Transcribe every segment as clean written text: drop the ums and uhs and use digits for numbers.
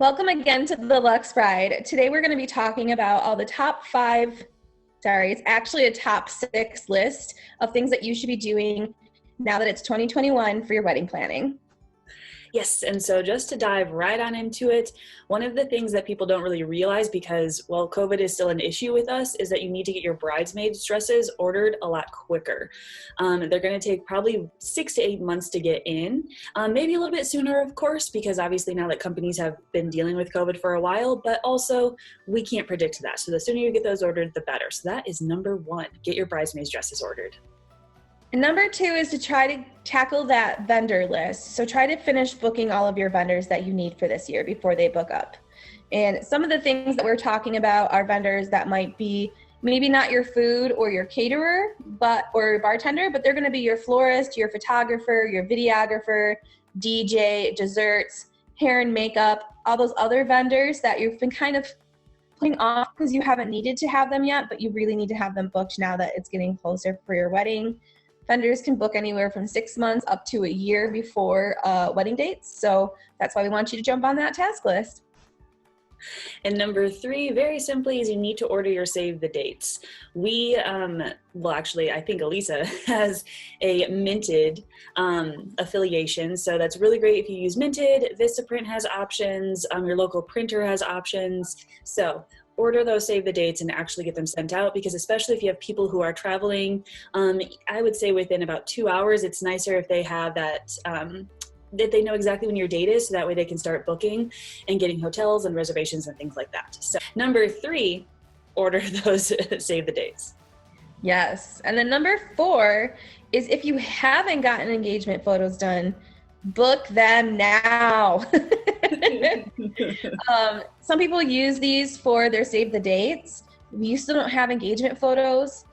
Welcome again to the Lux Bride. Today we're going to be talking about all the it's actually a top 6 list of things that you should be doing now that it's 2021 for your wedding planning. Yes, and so just to dive right on into it, one of the things that people don't really realize because, COVID is still an issue with us is that you need to get your bridesmaids dresses ordered a lot quicker. They're going to take probably 6 to 8 months to get in, maybe a little bit sooner, of course, because obviously now that companies have been dealing with COVID for a while, but also we can't predict that. So the sooner you get those ordered, the better. So that is number 1, get your bridesmaids dresses ordered. And number 2 is to try to tackle that vendor list. So try to finish booking all of your vendors that you need for this year before they book up. And some of the things that we're talking about are vendors that might be maybe not your food or your caterer, or your bartender, but they're going to be your florist, your photographer, your videographer, DJ, desserts, hair and makeup, all those other vendors that you've been kind of putting off because you haven't needed to have them yet, but you really need to have them booked now that it's getting closer for your wedding. Vendors can book anywhere from 6 months up to a year before wedding dates. So that's why we want you to jump on that task list. And number 3, very simply, is you need to order your save the dates. I think Elisa has a Minted affiliation. So that's really great if you use Minted. Vistaprint has options. Your local printer has options. So order those save the dates and actually get them sent out, because especially if you have people who are traveling, I would say within about 2 hours, it's nicer if they have that they know exactly when your date is, so that way they can start booking and getting hotels and reservations and things like that. So number 3, order those save the dates. Yes. And then number 4 is if you haven't gotten engagement photos done, book them now. Some people use these for their save the dates. If you still don't have engagement photos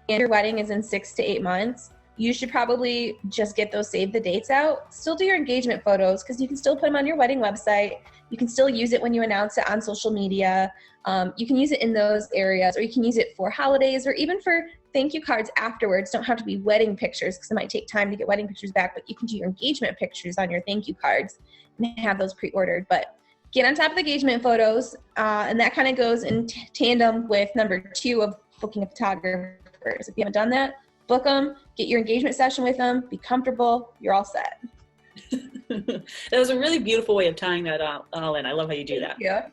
and your wedding is in 6 to 8 months, you should probably just get those save the dates out. Still do your engagement photos because you can still put them on your wedding website. You can still use it when you announce it on social media. You can use it in those areas, or you can use it for holidays or even for thank you cards afterwards. Don't have to be wedding pictures because it might take time to get wedding pictures back, but you can do your engagement pictures on your thank you cards and have those pre-ordered. But get on top of the engagement photos, and that kind of goes in tandem with number 2 of booking a photographer. If you haven't done that, book them, get your engagement session with them, be comfortable, you're all set. That was a really beautiful way of tying that all in. I love how you do that. Yeah.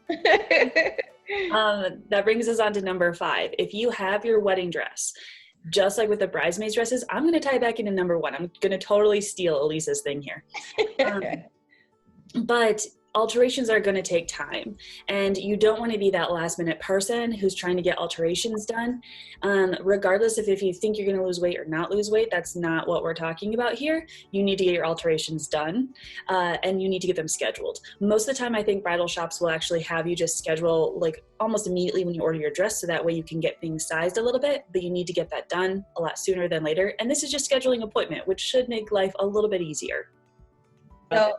That brings us on to number 5. If you have your wedding dress, just like with the bridesmaids dresses, I'm going to tie it back into number 1. I'm going to totally steal Elisa's thing here. But alterations are going to take time, and you don't want to be that last minute person who's trying to get alterations done. Regardless of if you think you're going to lose weight or not lose weight, that's not what we're talking about here. You need to get your alterations done, and you need to get them scheduled. Most of the time, I think bridal shops will actually have you just schedule like almost immediately when you order your dress, so that way you can get things sized a little bit, but you need to get that done a lot sooner than later. And this is just scheduling an appointment, which should make life a little bit easier. So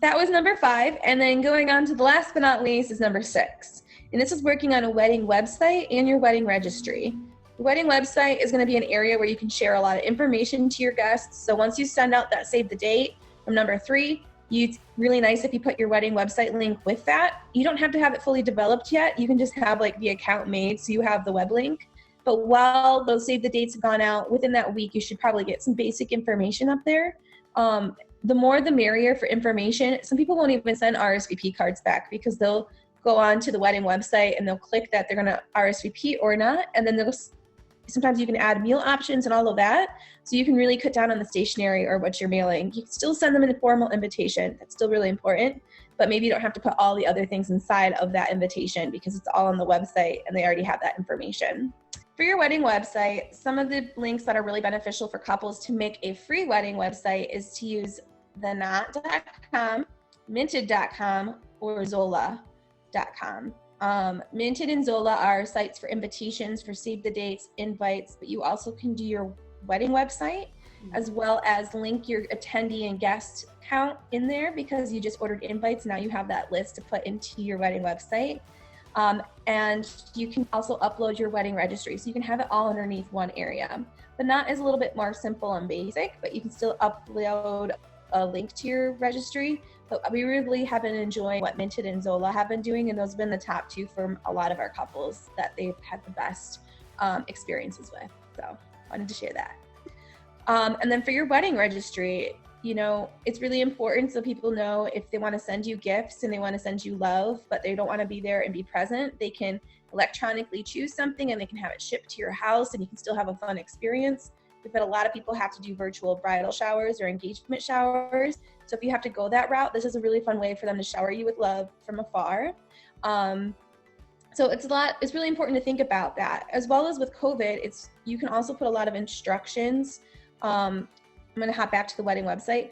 that was number 5. And then going on to the last but not least is number 6. And this is working on a wedding website and your wedding registry. The wedding website is going to be an area where you can share a lot of information to your guests. So once you send out that save the date from number 3, it's really nice if you put your wedding website link with that. You don't have to have it fully developed yet. You can just have like the account made so you have the web link. But while those save the dates have gone out, within that week, you should probably get some basic information up there. The more the merrier for information. Some people won't even send RSVP cards back because they'll go on to the wedding website and they'll click that they're going to RSVP or not. And then sometimes you can add meal options and all of that. So you can really cut down on the stationery or what you're mailing. You can still send them an informal invitation. That's still really important. But maybe you don't have to put all the other things inside of that invitation because it's all on the website and they already have that information. For your wedding website, some of the links that are really beneficial for couples to make a free wedding website is to use theknot.com, minted.com, or zola.com. Minted and Zola are sites for invitations, for save the dates, invites, but you also can do your wedding website as well as link your attendee and guest count in there because you just ordered invites. Now you have that list to put into your wedding website. And you can also upload your wedding registry, so you can have it all underneath one area. The Knot is a little bit more simple and basic, but you can still upload a link to your registry. But we really have been enjoying what Minted and Zola have been doing, and those have been the top two for a lot of our couples that they've had the best experiences with. So wanted to share that. And then for your wedding registry, you know, it's really important so people know if they want to send you gifts and they want to send you love, but they don't want to be there and be present, they can electronically choose something and they can have it shipped to your house and you can still have a fun experience. We've had a lot of people have to do virtual bridal showers or engagement showers. So if you have to go that route, this is a really fun way for them to shower you with love from afar. So it's really important to think about that. As well as with COVID, you can also put a lot of instructions. I'm going to hop back to the wedding website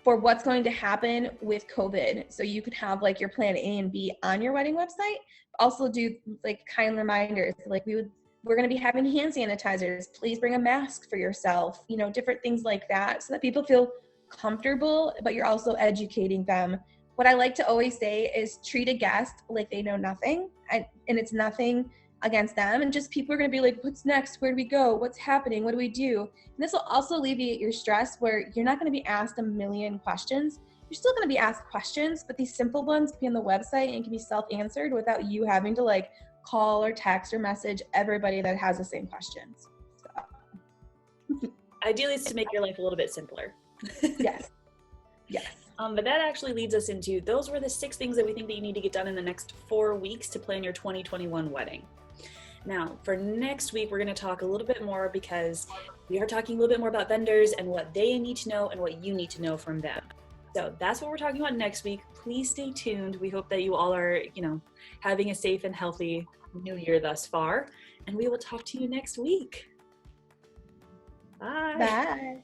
for what's going to happen with COVID. So you could have like your plan A and B on your wedding website. Also do like kind reminders, like we're going to be having hand sanitizers. Please bring a mask for yourself, you know, different things like that so that people feel comfortable, but you're also educating them. What I like to always say is treat a guest like they know nothing, and it's nothing against them, and just people are going to be like, what's next? Where do we go? What's happening? What do we do? And this will also alleviate your stress where you're not going to be asked a million questions. You're still going to be asked questions, but these simple ones can be on the website and can be self-answered without you having to like call or text or message everybody that has the same questions. So. Ideally, it's to make your life a little bit simpler. Yes. But that actually leads us into, those were the 6 things that we think that you need to get done in the next 4 weeks to plan your 2021 wedding. Now, for next week, we're going to talk a little bit more because we are talking a little bit more about vendors and what they need to know and what you need to know from them. So that's what we're talking about next week. Please stay tuned. We hope that you all are, having a safe and healthy new year thus far. And we will talk to you next week. Bye. Bye.